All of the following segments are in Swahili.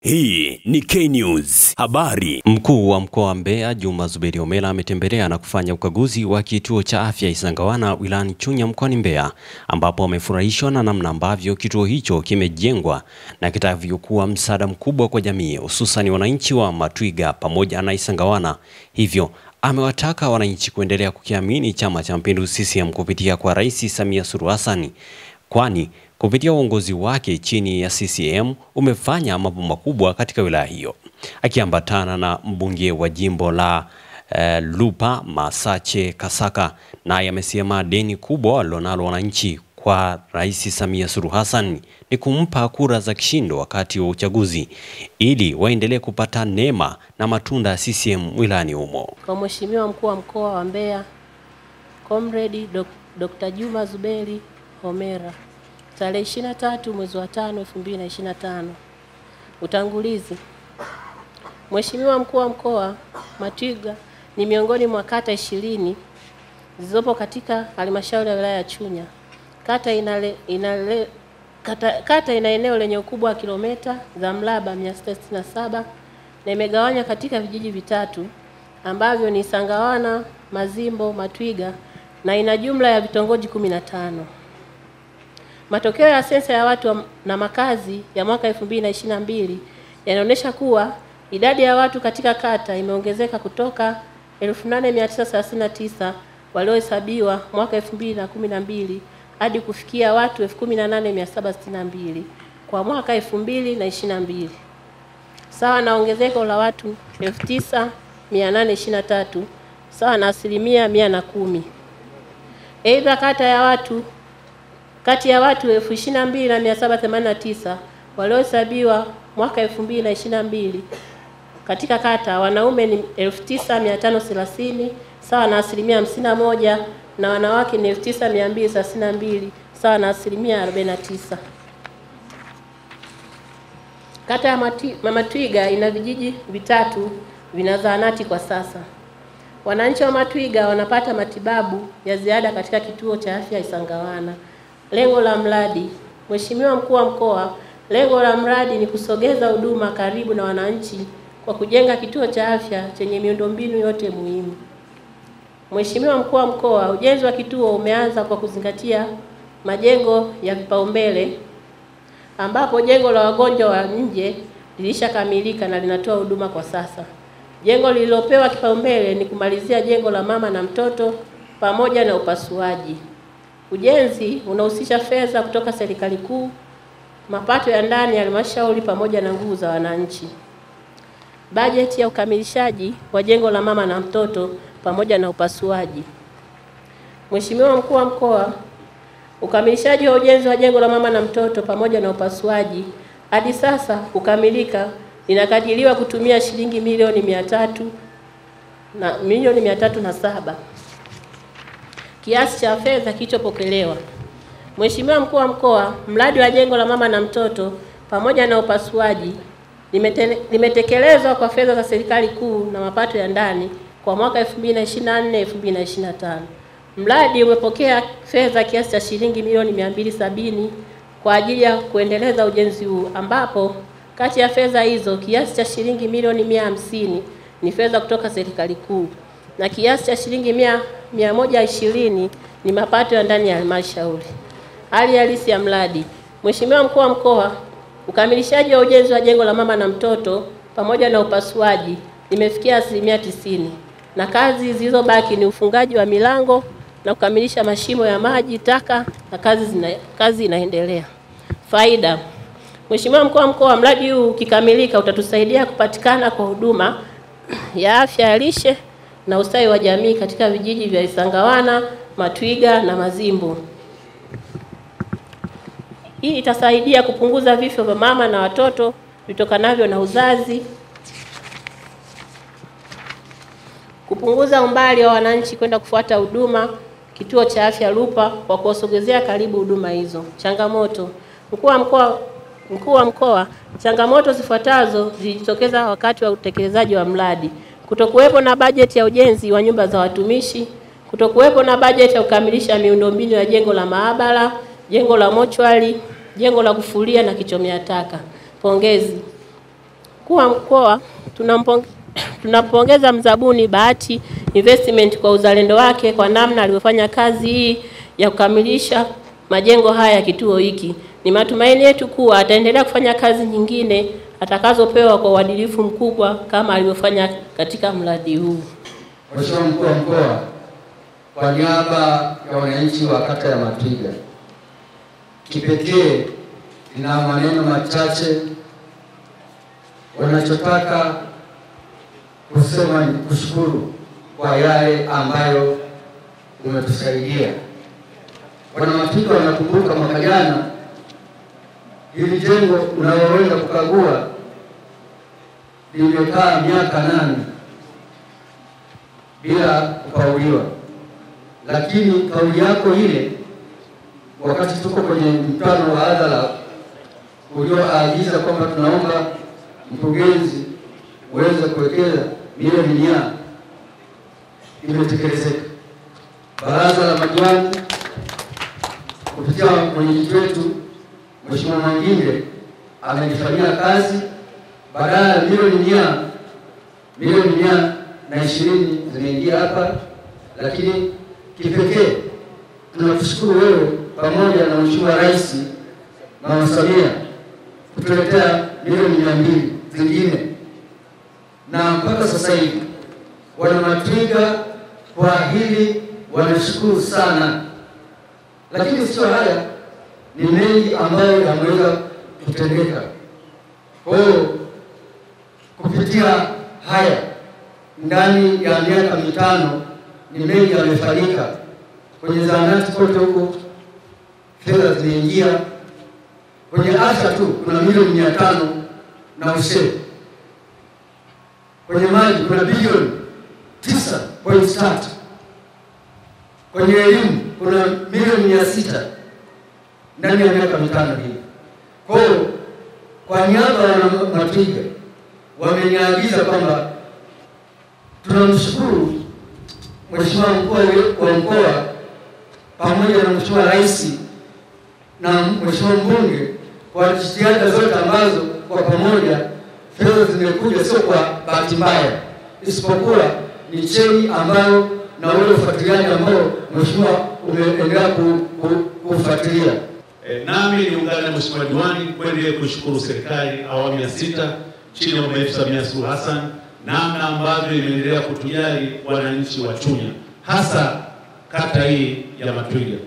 Hii ni K-News habari. Mkuu wa mkoa wa Mbeya Juma Zuberi Homera ametembelea na kufanya ukaguzi wa kituo cha afya Isangawana wilayani Chunya mkoani Mbeya, ambapo amefurahishwa na namna ambavyo kituo hicho kimejengwa na kitavyokuwa msaada mkubwa kwa jamii, hususan wananchi wa Matwiga pamoja na Isangawana. Hivyo amewataka wananchi kuendelea kukiamini Chama cha Mapinduzi CCM kupitia kwa Rais Samia Suluhu Hassan, kwani kupitia uongozi wake chini ya CCM umefanya mambo makubwa katika wilaya hiyo. Akiambatana na mbunge wa jimbo la Lupa Masache Kasaka, naye amesema deni kubwa walilonalo wananchi kwa Rais Samia Suluhu Hassan ni kumpa kura za kishindo wakati wa uchaguzi ili waendelee kupata neema na matunda ya CCM wilayani humo. Kwa Mheshimiwa Mkuu wa Mkoa wa Mbeya Comrade Dr. Juma Zuberi Homera, tarehe 23 mwezi wa 5 2025. Utangulizi. Mheshimiwa Mkuu wa Mkoa, Matwiga ni miongoni mwa kata 20 zilizopo katika halmashauri ya wilaya ya Chunya. Kata ina eneo lenye ukubwa wa kilomita za mraba 667 na imegawanywa katika vijiji vitatu ambavyo ni Isangawana, Mazimbo, Matwiga na ina jumla ya vitongoji 15. Matokeo ya sensa ya watu na makazi ya mwaka 2022 yanaonyesha kuwa idadi ya watu katika kata imeongezeka kutoka 8939 waliohesabiwa mwaka 2012 hadi kufikia watu 18762 kwa mwaka 2022, sawa na ongezeko la watu 9823, sawa na 110%. Aidha, kati ya watu 22789 waliohesabiwa mwaka 2022 katika kata, wanaume ni 9530 sawa na 51%, na wanawake ni 9232 sawa na 49%. Kata ya Matwiga ina vijiji vitatu vina zahanati kwa sasa. Wananchi wa Matwiga wanapata matibabu ya ziada katika kituo cha afya Isangawana. Lengo la mradi. Mheshimiwa Mkuu wa Mkoa, lengo la mradi ni kusogeza huduma karibu na wananchi kwa kujenga kituo cha afya chenye miundombinu yote muhimu. Mheshimiwa Mkuu wa Mkoa, ujenzi wa kituo umeanza kwa kuzingatia majengo ya vipaumbele, ambapo jengo la wagonjwa wa nje lilishakamilika na linatoa huduma kwa sasa. Jengo lililopewa kipaumbele ni kumalizia jengo la mama na mtoto pamoja na upasuaji. Ujenzi unahusisha fedha kutoka serikali kuu, mapato ya ndani ya halmashauri pamoja na nguvu za wananchi. Bajeti ya ukamilishaji wa jengo la mama na mtoto pamoja na upasuaji. Mheshimiwa Mkuu wa Mkoa, ukamilishaji wa ujenzi wa jengo la mama na mtoto pamoja na upasuaji hadi sasa kukamilika inakadiriwa kutumia shilingi milioni 307 kiasi cha fedha kilichopokelewa. Mheshimiwa Mkuu wa Mkoa, mradi wa jengo la mama na mtoto pamoja na upasuaji limetekelezwa kwa fedha za serikali kuu na mapato ya ndani kwa mwaka 2024-2025. Mradi umepokea fedha kiasi cha shilingi milioni 270 kwa ajili ya kuendeleza ujenzi huu, ambapo kati ya fedha hizo kiasi cha shilingi milioni 150 ni fedha kutoka serikali kuu na kiasi cha shilingi 120 ni mapato ya ndani ya halmashauri. Hali halisi ya mradi. Mheshimiwa Mkuu wa Mkoa, ukamilishaji wa ujenzi wa jengo la mama na mtoto pamoja na upasuaji limefikia 90% na kazi zilizobaki ni ufungaji wa milango na kukamilisha mashimo ya maji taka na kazi inaendelea. Faida. Mheshimiwa Mkuu wa Mkoa, mradi huu ukikamilika utatusaidia kupatikana kwa huduma ya afya ya lishe na ustawi wa jamii katika vijiji vya Isangawana, Matwiga na Mazimbo. Hii itasaidia kupunguza vifo vya mama na watoto vitokanavyo na uzazi, kupunguza umbali wa wananchi kwenda kufuata huduma kituo cha afya Lupa kwa kuwasogezea karibu huduma hizo. Changamoto. Mkuu wa Mkoa, changamoto zifuatazo zilijitokeza wakati wa utekelezaji wa mradi: kutokuwepo na bajeti ya ujenzi wa nyumba za watumishi, kutokuwepo na bajeti ya kukamilisha miundombinu ya jengo la maabara, jengo la mochwari, jengo la kufulia na kichomea taka. Pongezi. Mkuu wa Mkoa tunampongeza mzabuni Bahati Investment kwa uzalendo wake kwa namna alivyofanya kazi hii ya kukamilisha majengo haya ya kituo hiki. Ni matumaini yetu kuwa ataendelea kufanya kazi nyingine atakazopewa kwa uadilifu mkubwa kama alivyofanya katika mradi huu. Mheshimiwa Mkuu wa Mkoa, kwa niaba ya wananchi wa kata ya Matwiga, kipekee na maneno machache wanachotaka kusema ni kushukuru kwa yale ambayo umetusaidia. Wana Matwiga wanakumbuka mwaka jana hili jengo unaloenda kukagua limekaa miaka 8 bila kupauliwa, lakini kauli yako ile wakati tuko kwenye mkutano wa hadhara ulioagiza kwamba tunaomba mkurugenzi uweze kuwekeza milioni 100 imetekelezeka. Baraza la madiwani kupitia mwenyekiti wetu Mheshimiwa Mwanginde amenifanyia kazi, badala ya milioni 120 zimeingia hapa, lakini kipekee tunakushukuru wewe pamoja na Mheshimiwa Rais Mama Samia kutuletea milioni 200 zingine, na mpaka sasa hivi wana Matwiga kwa hili wanashukuru sana. Lakini sio haya, ni mengi ambayo yameweza kutendeka. Kwa hiyo kupitia haya ndani ya miaka 5 ni mengi yamefanyika. Kwenye zahanati kote huko fedha zimeingia. Kwenye afya tu kuna milioni 500 na ushe. Kwenye maji kuna bilioni 9.3. Kwenye elimu kuna milioni 600 ndani ya miaka 5 hii. Kwa hiyo kwa niaba ya Matwiga wameniagiza kwamba tunamshukuru Mheshimiwa Mkuu wa Mkoa pamoja na Mheshimiwa Rais na Mheshimiwa Mbunge kwa jitihada zote ambazo kwa pamoja fedha zimekuja, sio kwa bahati mbaya, isipokuwa ni cheni ambayo na ule ufuatiliaji ambao Mheshimiwa umeendelea kufuatilia. Nami niungane na Mheshimiwa Diwani kuendelea kushukuru serikali awamu ya 6 chini ya Mama Samia Suluhu Hassan namna ambavyo imeendelea kutujali wananchi wa Chunya, hasa kata hii ya Matwiga.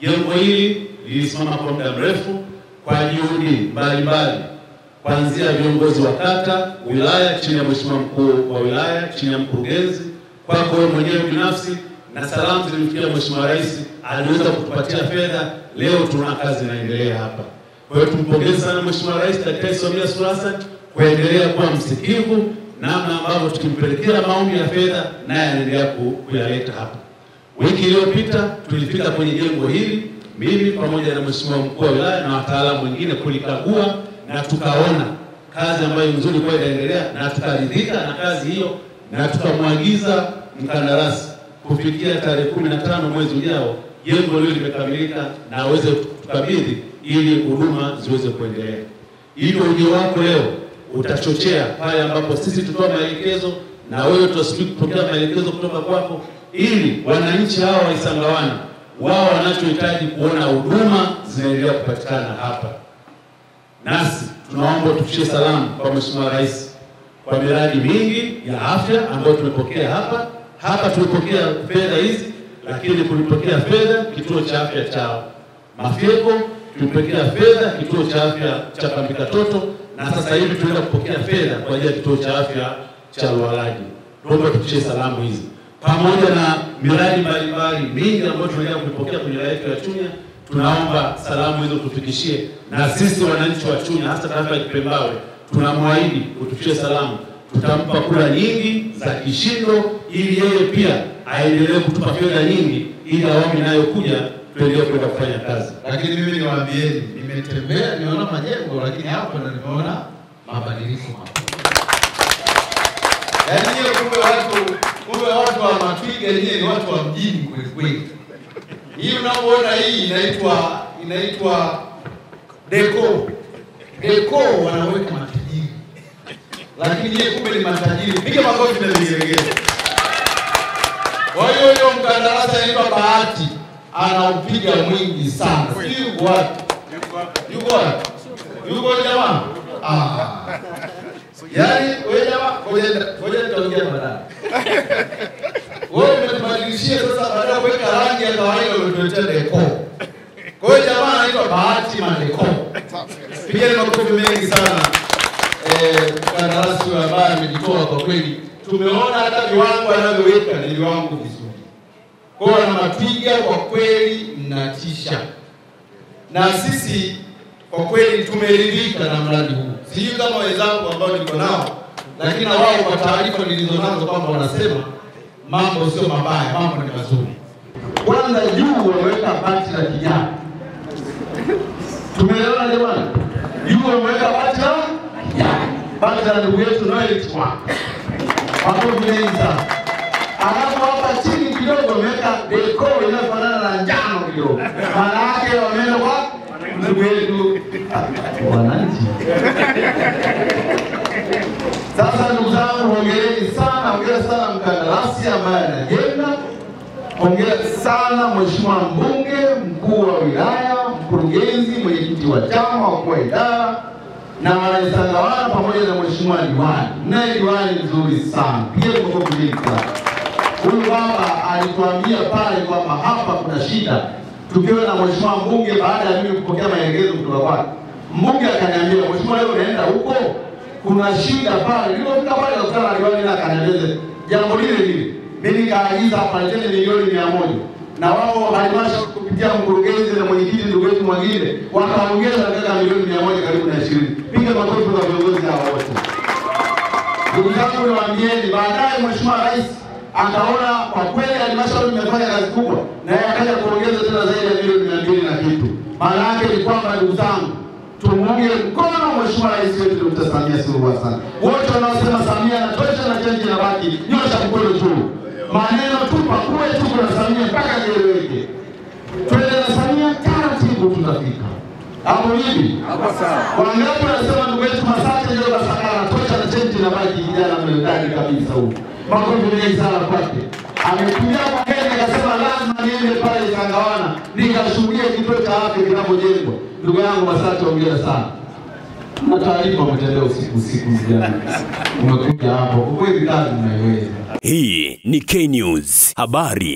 Jengo hili lilisimama kwa muda mrefu kwa juhudi mbalimbali, kuanzia viongozi wa kata, wilaya chini ya Mheshimiwa Mkuu wa Wilaya, chini ya mkurugenzi, kwako wewe mwenyewe binafsi, na salamu zilimfikia Mheshimiwa Rais aliweza kutupatia fedha. Leo tuna kazi inaendelea hapa. Kwa hiyo tumpongeze sana Mheshimiwa Rais Daktari Samia Suluhu Hassan kuendelea kuwa msikivu, namna ambavyo tukimpelekea maombi ya fedha naye anaendelea kuyaleta hapa. Wiki iliyopita tulifika kwenye jengo hili, mimi pamoja na Mheshimiwa Mkuu wa Wilaya na wataalamu wengine kulikagua, na tukaona kazi ambayo nzuri kwa inaendelea, na tukaridhika na kazi hiyo, na tukamwagiza mkandarasi kufikia tarehe 15 mwezi ujao jengo hilo limekamilika na aweze kukabidhi ili huduma ziweze kuendelea. Hivyo ujio wako leo utachochea pale ambapo sisi tutoa maelekezo na wewe tutasubiri kupokea maelekezo kutoka kwako, ili wananchi hawa wa Isangawana wao wanachohitaji kuona huduma zinaendelea kupatikana hapa. Nasi tunaomba tufikishe salamu kwa Mheshimiwa Rais kwa miradi mingi ya afya ambayo tumepokea hapa. Hapa tulipokea fedha hizi, lakini tulipokea fedha kituo cha afya cha Mafyeko, tulipokea fedha kituo cha afya cha Kambikatoto, na sasa hivi tunaenda kupokea fedha kwa ajili ya kituo cha afya cha Lualaji. Tuombe tufikishe salamu hizi pamoja na miradi mbalimbali mingi ambayo tunaendelea kupokea kwenye wilaya yetu ya Chunya. Tunaomba salamu hizo tufikishie, na sisi wananchi wa Chunya hasa tarafa ya Kipembawe tunamwaahidi kutufikishia salamu. Tutampa kura nyingi za kishindo ili yeye pia aendelee kutupa fedha nyingi ili awamu inayokuja tuendelee kwenda kufanya kazi. Lakini mimi niwaambieni, nimetembea nimeona majengo, lakini hapa ndo nimeona mabadiliko makubwa. Yaani kumbe watu wa Matwiga yenyewe ni watu wa mjini kweli kweli. Hii unaoona hii inaitwa deco. Deco wanaweka matajiri. lakini yeye kumbe ni matajiri. Piga makofi na vigelegele. Kwa hiyo mkandarasi anaitwa Bahati anaupiga mwingi sana. Yuko wapi? Yuko jamaa? Yaani wewe jamaa ngoja nitaongea baadaye. Wewe umetubadilishia sasa, baada ya kuweka rangi ya kawaida umetuletea deco. Kwa hiyo jamaa anaitwa Bahati Madeko. Pigeni makofi mengi sana. Mkandarasi ambaye amejitoa kwa kweli. Tumeona hata viwango anavyoweka ni viwango vizuri. Kwa hiyo na Matwiga kwa kweli mnatisha. Na sisi kwa kweli tumeridhika na mradi huu. Sijui kama wenzangu ambao niko nao, lakini wao kwa taarifa nilizonazo kwamba wanasema mambo sio mabaya, mambo ni mazuri. Kwanza juu wameweka bati la kijani. Tumeelewana jamani? Juu wameweka bati la kijani. Bati la ndugu yetu Noel Chwa. Hapo mengi sana. Alafu hapa chini kidogo wameweka deco inayofanana na njano kidogo. Maana yake wameenda kwa ndugu yetu wananchi. Sasa ndugu zangu, hongereni sana, hongera sana mkandarasi ambaye anajenga. Hongera sana mheshimiwa mbunge, mkuu wa wilaya, mkurugenzi, mwenyekiti wa chama, wakuu wa idara na wanaisangawana pamoja na mheshimiwa diwani. Naye diwani nzuri sana. Pia makofi mengi sana. Huyu baba alituambia pale kwamba hapa kuna shida. Tukiwa na mheshimiwa mbunge, baada ya mimi kupokea maelekezo kutoka kwake, mbunge akaniambia, mheshimiwa leo unaenda huko, kuna shida pale. Nilipofika pale kukutana na diwani na akanieleza jambo lile. Mimi nikaagiza apatene milioni 100. Na wao halmashauri kupitia mkurugenzi na mwenyekiti ndugu yetu mwingine wakaongeza katika milioni 100 karibu na 20. Piga makofi kwa viongozi hao wote. Ndugu zangu, niwaambieni, baadaye mheshimiwa rais akaona kwa kweli halmashauri imefanya kazi kubwa, na yeye akaja kuongeza tena zaidi ya milioni 200 na kitu. Maana yake ni kwamba ndugu zangu, tumuunge mkono mheshimiwa rais wetu Dr. Samia Suluhu Hassan. Wote wanaosema Samia anatosha na change na baki, nyosha mkono juu. Maneno tupa kuwe tu kuna Samia mpaka kieleweke. Twende na Samia taratibu tutafika. Hapo hivi? Hapo sawa. Wangapi wanasema ndugu yetu Masate ndio basakara anatosha na change na baki, kijana mlendani kabisa huko. Makofi mengi sana kwake. Amekuja kwa Kenya akasema lazima niende pale Isangawana nikashuhudia kituo cha afya kinapojengwa. Ndugu yangu Masate, hongera sana. Na taarifa umetembea usiku mjana. Umekuja hapo. Kwa kweli kazi unaiweza. Hii ni K News habari.